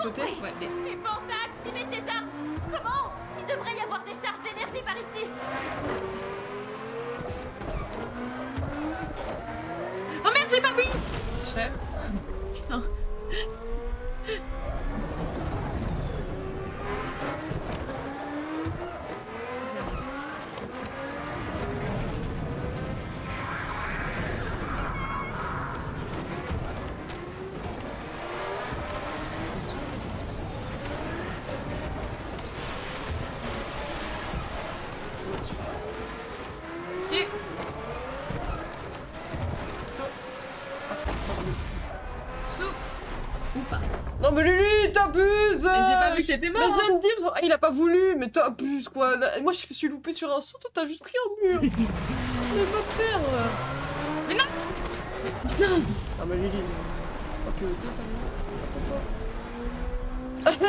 sauter? Ouais, Mais pense à activer tes armes. Comment? Il devrait y avoir des charges d'énergie par ici. Oh merde, j'ai pas vu. Chef. Putain. Non mais Lulu, t'abuses! Mais j'ai pas vu que t'étais mort. Mais je viens de dire, il a pas voulu, mais t'abuses quoi. Là, moi je me suis loupée sur un saut, toi t'as juste pris un mur. Je vais pas te faire. Mais non. Putain. Ah mais Lily, pas piloter ça.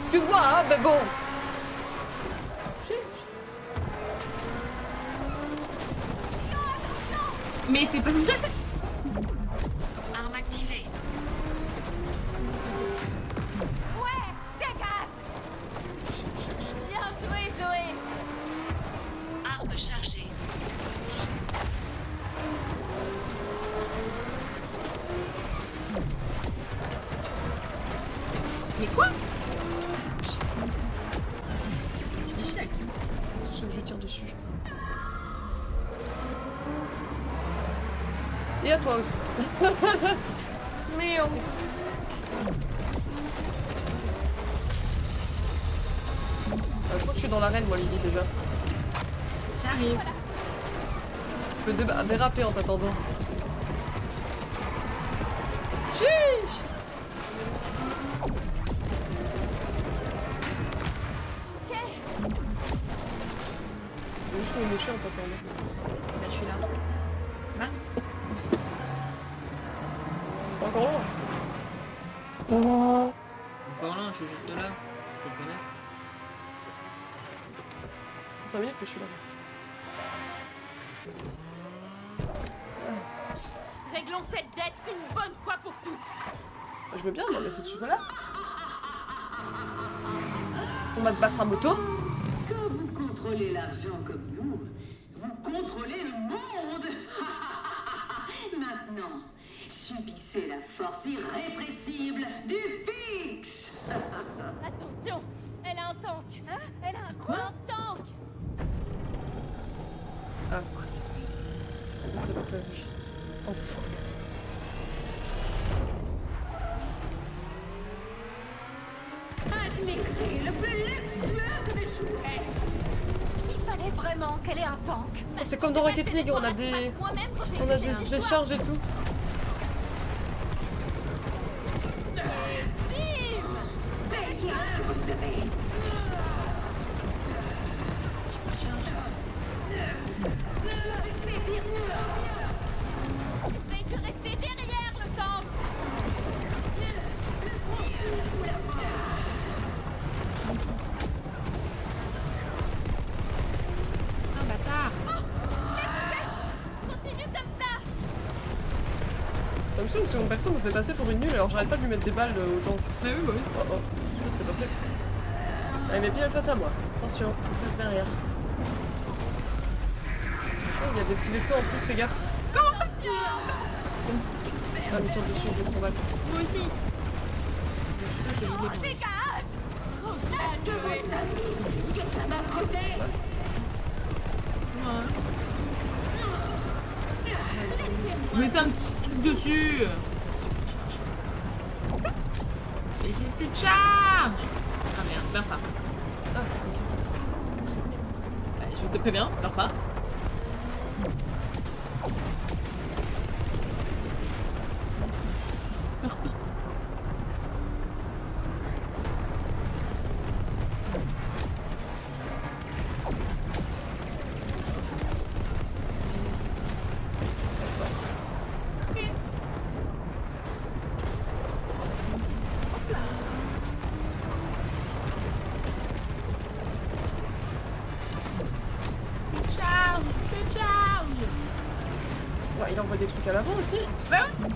Excuse-moi, hein, mais bon. Mais c'est pas vrai. Arme activée. Ouais, dégage. Bien joué, Zoé. Arme chargée. Mais quoi? Tous ceux que je tire dessus. Et à toi aussi. Merde. Je crois que je suis dans l'arène moi Lily déjà. J'arrive. Je peux déraper en t'attendant. Chiche. Ok. Je vais juste me moucher en t'attendant. Là, je suis là. Là. Encore loin. Encore là, je suis juste là. Je te connais. 5 minutes que je suis là. Réglons cette dette une bonne fois pour toutes. Je veux bien, mais faut que tu sois là. On va se battre à moto. Quand vous contrôlez l'argent comme nous, vous contrôlez le monde. Maintenant, subissez la force irrépressible du fixe. Attention, elle a un tank. Hein? Elle a un quoi? Un tank. Ah, quoi ça? C'était pas prévu. Oh fuck. Admirez le plus luxueux des jouets. Il fallait vraiment qu'elle ait un tank. C'est comme dans Rocket League, on a des... Moi-même, quand j'ai On a été chez des un charges et tout. Essaye de rester derrière le tank. Un bâtard. Continue comme ça. Ça me saoule parce que mon perso me fait passer pour une nulle alors j'arrête pas de lui mettre des balles autant. Mais oui, bah oui. Oh oh, ça c'était pas prêt. Ah, il met pile face à moi. Attention, face derrière. Oh, il y a des petits vaisseaux en plus, fais gaffe. Ah, me tire dessus, j'ai trop mal. Moi aussi. Dégage. Mettez un petit truc dessus. Mais j'ai plus de charge. Ah merde, meurs pas. Ah, ok. Allez, je te préviens, meurs pas. Meurs pas. Charge, c'est charge. Ouais, il envoie des trucs à l'avant aussi. Bah oui.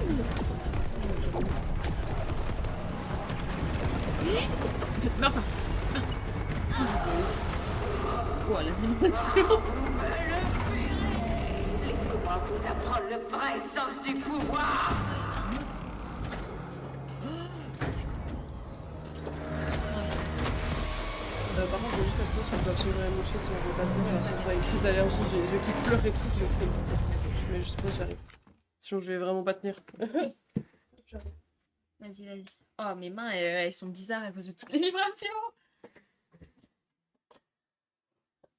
Meurs pas. Oh, l'animation. Laissez-moi vous apprendre le vrai sens du pouvoir. Par contre, j'ai juste l'impression qu'on doit absolument aller moucher si on veut pas mourir. Là, si on va une crise d'allergie, j'ai les yeux qui pleurent et tout, c'est horrible. Je mets juste pause, j'arrive. Sinon, je vais vraiment pas tenir. Vas-y, vas-y. Oh, mes mains, elles sont bizarres à cause de toutes les vibrations.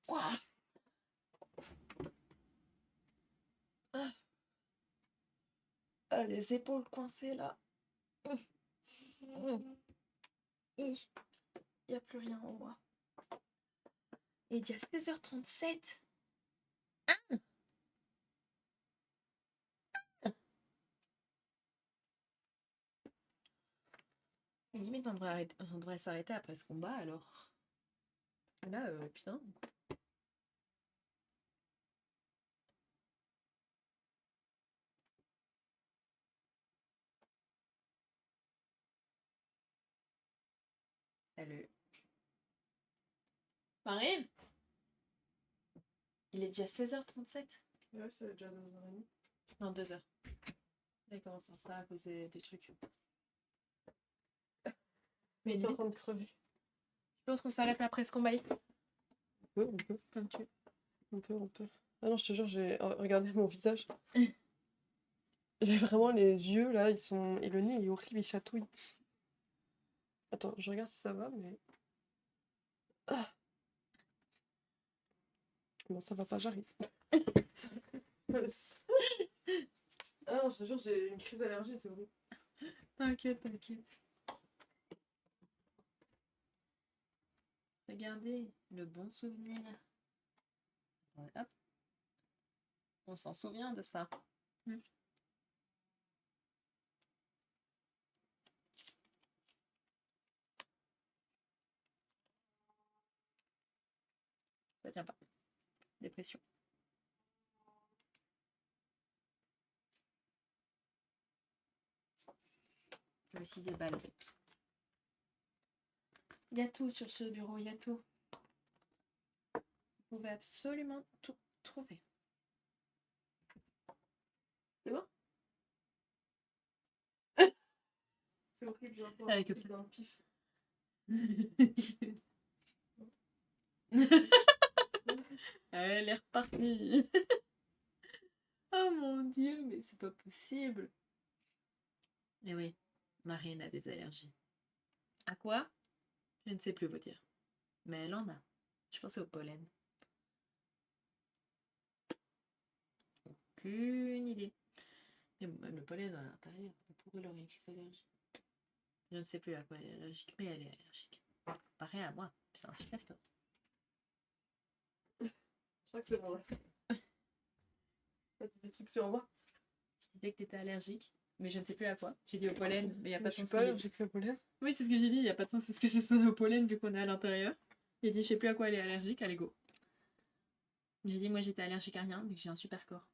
Ouah. Ah, les épaules coincées là. Il n'y a plus rien en moi. Et il y a 16h37. Limite, on devrait s'arrêter après ce combat alors. Là, putain. Salut. Marine? Il est déjà 16h37. Ouais, c'est déjà 2h30. Non, 2h. Il commence à faire à cause des trucs. Mais T'es en limite, train de crever. je pense qu'on s'arrête après ce combat ici. On peut. Comme tu veux. On peut. Ah non, je te jure, j'ai regardé mon visage. J'ai vraiment les yeux là, ils sont. Et le nez, il est horrible, il chatouille. Attends, je regarde si ça va, mais. Ah. Bon, ça va pas, j'arrive. Ah non, je te jure, j'ai une crise d'allergie, c'est horrible. T'inquiète, t'inquiète. Regardez, le bon souvenir. Ouais, hop. On s'en souvient de ça. Ça tient pas. Dépression. Je vais aussi des balles. Il y a tout sur ce bureau, il y a tout. Vous pouvez absolument tout trouver. C'est bon? C'est horrible, j'ai un peu Allez, comme ça. dans le pif. Elle est repartie. Oh mon dieu, mais c'est pas possible. Et oui, Marine a des allergies. À quoi? Je ne sais plus vous dire. Mais elle en a. Je pense au pollen. Aucune idée. Mais même le pollen à l'intérieur, pourquoi elle aurait une crise d'allergie? Je ne sais plus à quoi elle est allergique, mais elle est allergique. Pareil à moi, c'est un super corps. Je crois que c'est bon là. T'as des trucs sur moi? Je disais que tu étais allergique, mais je ne sais plus à quoi. J'ai dit au pollen, mais il n'y a pas de Je suis sens. pas allergique au pollen. Oui, c'est ce que j'ai dit, il n'y a pas de sens. Est-ce que ce soit au pollen vu qu'on est à l'intérieur? J'ai dit, je sais plus à quoi elle est allergique, allez go. J'ai dit, moi j'étais allergique à rien, mais que j'ai un super corps.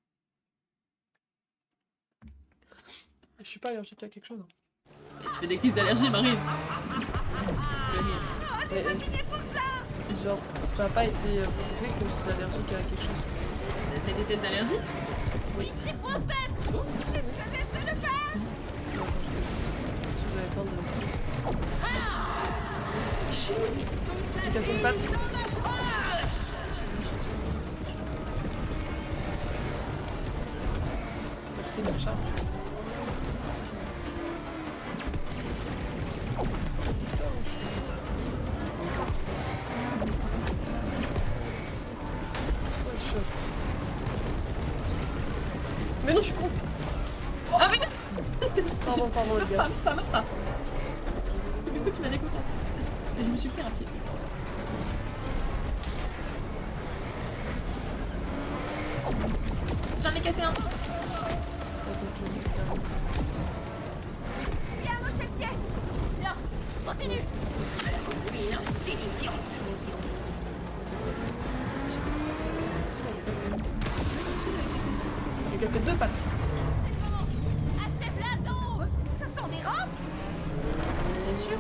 Je suis pas allergique à quelque chose. Hein. Et tu fais des crises d'allergie, Marine. Genre, ça a pas été prouvé que j'étais allergique à quelque chose. T'as fait des tests d'allergie? Oui, c'est pour faire. C'est ce que j'essaie de faire. Non, quand j'avais peur de... J'ai cassé une patte. J'ai pris la charge. Mais non, je suis con. Ah oui. Pardon, les gars. Pas. Du coup, tu m'as déconcentré. Et je me suis fait un pied. J'en ai cassé un. Viens, mon chef pied. Bien, continue. J'ai cassé deux pattes. Achève-la, non. Ça sent des rampes. Bien sûr.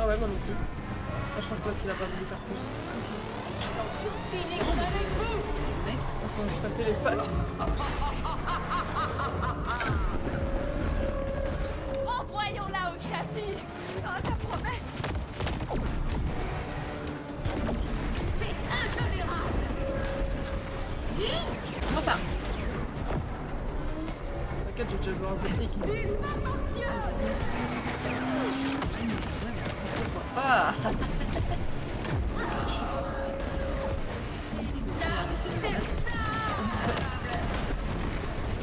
ouais, moi non plus. Moi, je crois que c'est parce qu'il a pas voulu faire plus. Enfin, je flattais les pattes. Envoyons-la au tapis. Oh, ça promet. C'est intolérable. Comment ça? T'inquiète, j'ai déjà joué un peu de trick. Ah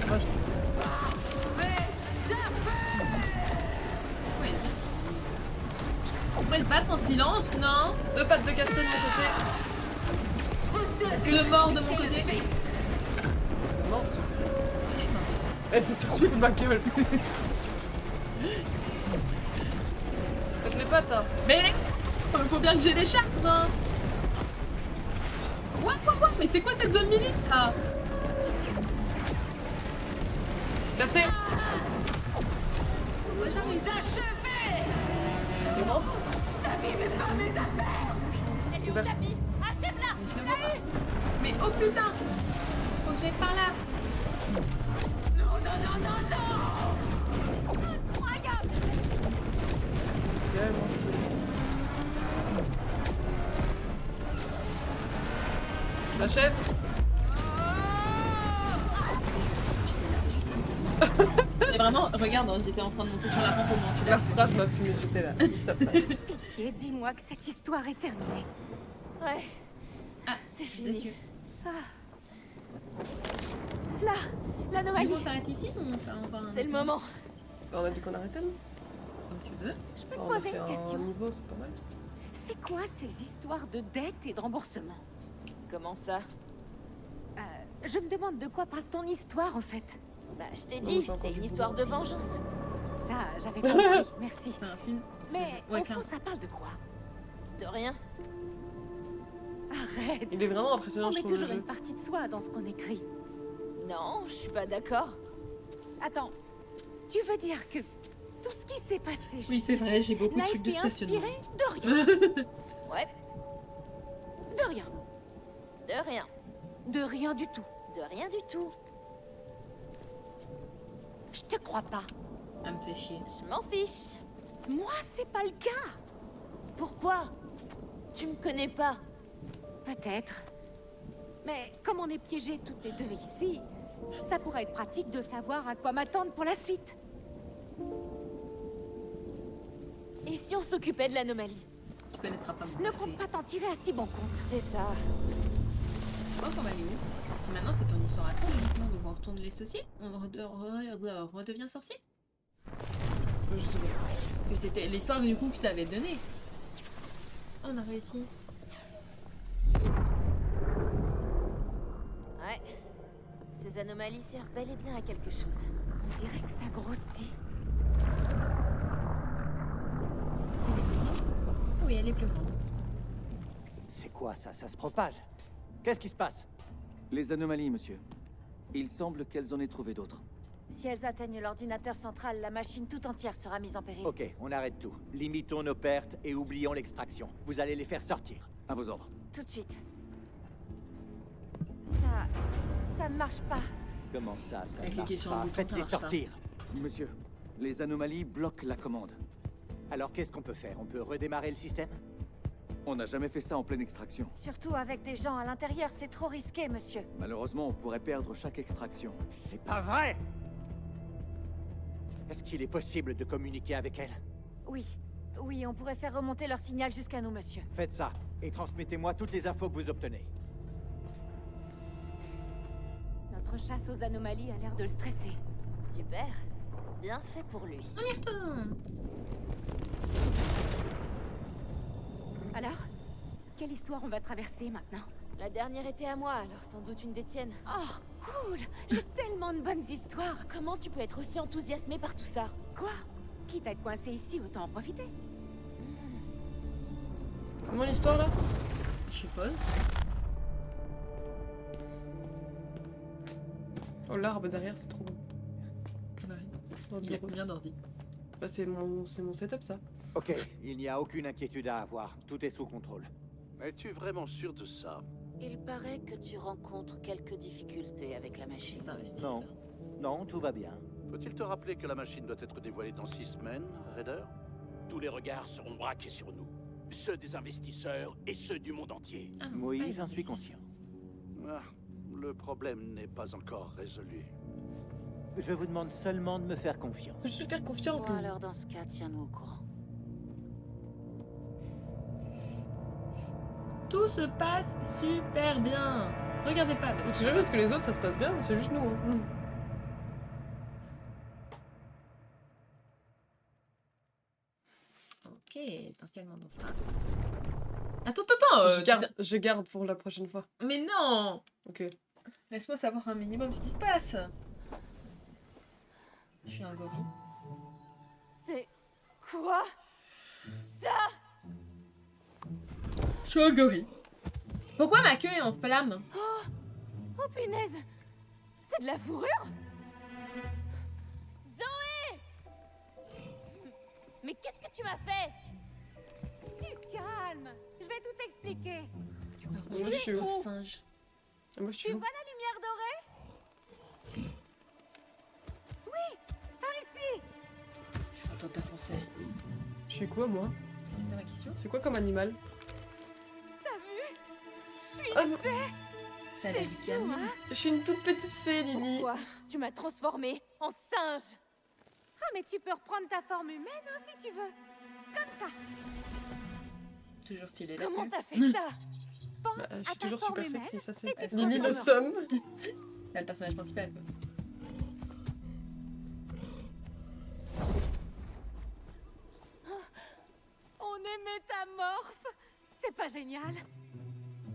Moi, On pourrait se battre en silence, non? 2 pattes de casse-tête de mon côté. Le mort de mon côté. Non. Elle fait tout de suite ma gueule. Faites les pattes, hein. Mais faut bien que j'ai des charges, hein. Quoi? Mais c'est quoi cette zone militaire là? Cassé. Moi j'arrive. Et bon. Elle est au Merci. tapis. Achève-la. Tu l'as eu. Mais oh putain! Faut que j'aille par là. Incroyable. Ouais, moi, c'est celui. Je l'achève. Mais vraiment, regarde, hein, j'étais en train de monter sur la rampe au moment où tu La l'as fait. frappe m'a fumé, j'étais là, juste après. Pitié, dis-moi que cette histoire est terminée. Ouais. Ah, C'est je suis fini. déçue. Là, Du l'anomalie. coup, on s'arrête ici ou on fait encore un... C'est le moment. On a dit qu'on arrêtait, non? Comme tu veux. Je peux te On a poser fait une un question. niveau, c'est pas mal. C'est quoi ces histoires de dettes et de remboursement? Comment ça? Je me demande de quoi parle ton histoire en fait. Bah, je t'ai Non, dit, j'ai encore c'est du une boulot. histoire de vengeance. Ça, j'avais compris, merci. C'est un film. Mais Ouais, au clairement. fond, ça parle de quoi? De rien. Arrête. Il est vraiment impressionnant, On je met trouve, le toujours jeu. une partie de soi dans ce qu'on écrit. Non, je suis pas d'accord. Attends, tu veux dire que tout ce qui s'est passé Oui, c'est vrai, j'ai beaucoup de n'a trucs de été stationnement. inspiré de rien. Ouais. De rien. De rien. De rien du tout. De rien du tout. Je te crois pas. Ça me fait chier. Je m'en fiche. Moi, c'est pas le cas. Pourquoi? Tu me connais pas. Peut-être. Mais comme on est piégés toutes les deux ici, ça pourrait être pratique de savoir à quoi m'attendre pour la suite. Et si on s'occupait de l'anomalie? Tu connaîtras pas mon Ne passé. compte pas t'en tirer à si bon compte. C'est ça. Je pense qu'on va aller où? Maintenant, c'est ton histoire à toi, logiquement, donc on retourne les sorciers? On redevient sorcier? Je sais pas. Que c'était l'histoire du coup que tu t'avais donnée. On a réussi. Ouais. Ces anomalies servent bel et bien à quelque chose. On dirait que ça grossit. Oui, elle est plus grande. C'est quoi ça? Ça se propage? Qu'est-ce qui se passe? Les anomalies, monsieur. Il semble qu'elles en aient trouvé d'autres. Si elles atteignent l'ordinateur central, la machine tout entière sera mise en péril. Ok, on arrête tout. Limitons nos pertes et oublions l'extraction. Vous allez les faire sortir. À vos ordres. Tout de suite. Ça ne marche pas. Comment ça Avec ne les marche questions en pas? bouton, ça Faites-les marche pas. sortir. Monsieur, les anomalies bloquent la commande. Alors qu'est-ce qu'on peut faire? On peut redémarrer le système? On n'a jamais fait ça en pleine extraction. Surtout avec des gens à l'intérieur, c'est trop risqué, monsieur. Malheureusement, on pourrait perdre chaque extraction. C'est pas vrai! Est-ce qu'il est possible de communiquer avec elle? Oui. Oui, on pourrait faire remonter leur signal jusqu'à nous, monsieur. Faites ça, et transmettez-moi toutes les infos que vous obtenez. Notre chasse aux anomalies a l'air de le stresser. Super. Bien fait pour lui. On y retourne. Alors? Quelle histoire on va traverser maintenant? La dernière était à moi, alors sans doute une des tiennes. Oh, cool! J'ai tellement de bonnes histoires! Comment tu peux être aussi enthousiasmé par tout ça? Quoi? Quitte à être coincé ici, autant en profiter. Comment l'histoire là? Je suppose. Oh, l'arbre derrière, c'est trop beau. Ouais. Dans le Il a bureau. combien d'ordi? Bah, c'est mon setup ça. Ok, il n'y a aucune inquiétude à avoir. Tout est sous contrôle. Es-tu vraiment sûr de ça? Il paraît que tu rencontres quelques difficultés avec la machine. Les investisseurs. Non, tout va bien. Faut-il te rappeler que la machine doit être dévoilée dans 6 semaines, Raider? Tous les regards seront braqués sur nous. Ceux des investisseurs et ceux du monde entier. Ah non, c'est pas Oui, les j'en suis investisseurs. conscient. Ah, le problème n'est pas encore résolu. Je vous demande seulement de me faire confiance. Faut juste lui faire confiance. Bon, lui. alors dans ce cas, tiens-nous au courant. Tout se passe super bien. Regardez pas. On sait jamais parce que les autres ça se passe bien, mais c'est juste nous. Hein. Ok, dans quel monde on sera? Attends, Je garde pour la prochaine fois. Mais non! Ok. Laisse-moi savoir un minimum ce qui se passe. Je suis un gorille. C'est quoi ça? Je suis un gorille. Pourquoi ma queue est en flamme? Oh punaise! C'est de la fourrure? Zoé! Mais qu'est-ce que tu m'as fait? Du calme! Je vais tout expliquer. Moi je suis es où où? Singe. Moi je suis Tu où vois la lumière dorée? Oui! Par ici! Je suis en train de t'enfoncer. Je suis quoi moi? C'est ça ma question? C'est quoi comme animal? T'as vu? Je suis Ah, une non. fée! T'as C'est la chaud, gamine. hein? Je suis une toute petite fée, Lily. Pourquoi tu m'as transformée en singe? Ah, mais tu peux reprendre ta forme humaine hein, si tu veux. Comme ça. Toujours stylé. la Comment queue. t'as fait ça? Pense Bah, je à suis ta toujours forme super humaine. sexy, ça et c'est. tu Lily le transformes. somme. Là, le personnage principal, quoi. On est métamorphe. C'est pas génial?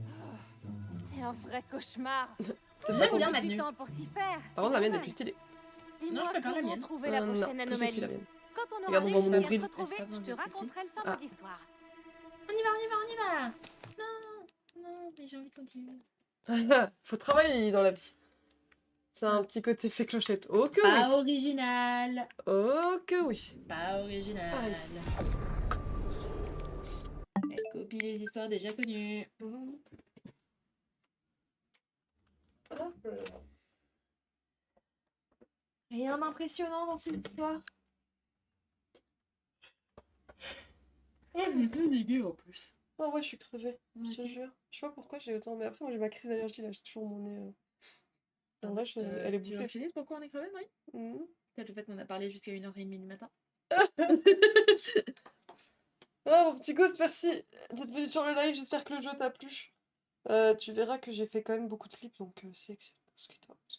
Oh, c'est un vrai cauchemar. T'as J'aime pas bien compris. ma Du tenue. temps pour s'y faire. Par contre, la mienne est normal. plus stylée. Dis-moi Non, je préfère la comment mienne. trouver la Non, prochaine plus sexy la anomalie. mienne. Quand on aura Regarde mon réussi à nombril. se retrouver, Est-ce que je te pas besoin de raconterai le fin Ah. de l'histoire. On y va, on y va, on y va! Non, non, mais j'ai envie de continuer. Faut travailler dans la vie. C'est un petit côté fait clochette. Oh que Pas oui. original! Oh que oui. Pas original. Pareil. Elle copie les histoires déjà connues. Hop là. Rien d'impressionnant dans cette histoire. Elle est peu dégueu en plus. Oh ouais, je suis crevée. Moi Je te aussi. jure. Je sais pas pourquoi j'ai autant. Mais après, moi j'ai ma crise d'allergie là. J'ai toujours mon nez. En vrai, elle est Tu veux bouffée. enchaîner pourquoi on est crevé, Marie? Mhm. Peut-être le fait qu'on a parlé jusqu'à 1h30 du matin. Oh mon petit ghost, merci d'être venu sur le live. J'espère que le jeu t'a plu. Tu verras que j'ai fait quand même beaucoup de clips, donc sélectionne ce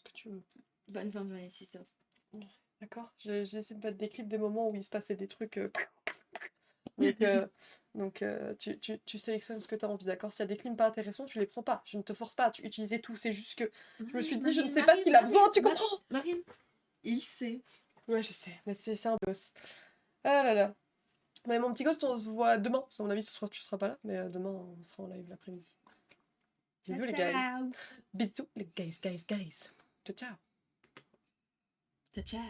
que tu veux. Bonne fin de journée, sisters. D'accord? J'ai essayé de mettre des clips des moments où il se passait des trucs. Donc, tu sélectionnes ce que tu as envie, d'accord? S'il y a des clips pas intéressants, tu les prends pas. Je ne te force pas à utiliser tout. C'est juste que je me suis dit, je ne sais pas ce qu'il a besoin, tu comprends? Marine, il sait. Ouais, je sais, mais c'est un boss. Ah là là. Mais mon petit ghost, on se voit demain. Parce qu'à mon avis, ce soir, tu seras pas là, mais demain, on sera en live l'après-midi. Bisous, les gars. Bisous, les guys. Ciao, ciao. Ciao, ciao.